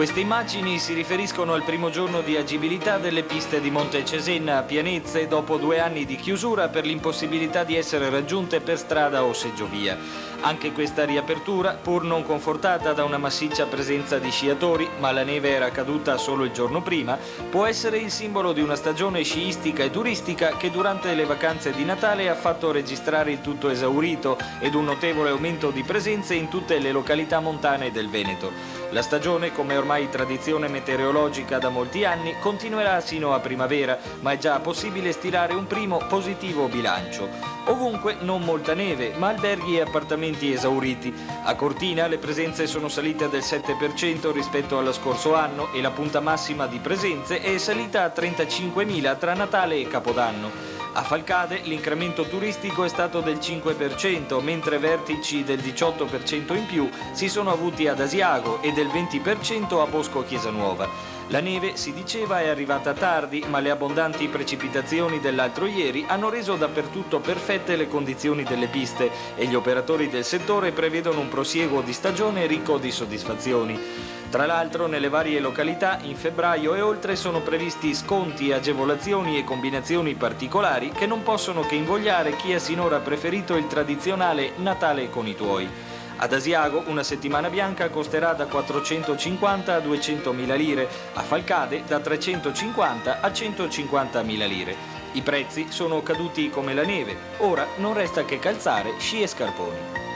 Queste immagini si riferiscono al primo giorno di agibilità delle piste di Monte Cesenna a Pianezze dopo 2 anni di chiusura per l'impossibilità di essere raggiunte per strada o seggiovia. Anche questa riapertura, pur non confortata da una massiccia presenza di sciatori, ma la neve era caduta solo il giorno prima, può essere il simbolo di una stagione sciistica e turistica che durante le vacanze di Natale ha fatto registrare il tutto esaurito ed un notevole aumento di presenze in tutte le località montane del Veneto. La stagione, come ormai tradizione meteorologica da molti anni, continuerà sino a primavera, ma è già possibile stilare un primo positivo bilancio. Ovunque non molta neve, ma alberghi e appartamenti esauriti. A Cortina le presenze sono salite del 7% rispetto allo scorso anno e la punta massima di presenze è salita a 35.000 tra Natale e Capodanno. A Falcade l'incremento turistico è stato del 5%, mentre vertici del 18% in più si sono avuti ad Asiago e del 20% a Bosco Chiesanuova. La neve, si diceva, è arrivata tardi, ma le abbondanti precipitazioni dell'altro ieri hanno reso dappertutto perfette le condizioni delle piste e gli operatori del settore prevedono un prosieguo di stagione ricco di soddisfazioni. Tra l'altro, nelle varie località, in febbraio e oltre sono previsti sconti, agevolazioni e combinazioni particolari che non possono che invogliare chi ha sinora preferito il tradizionale Natale con i tuoi. Ad Asiago una settimana bianca costerà da 450 a 200.000 lire, a Falcade da 350 a 150.000 lire. I prezzi sono caduti come la neve, ora non resta che calzare sci e scarponi.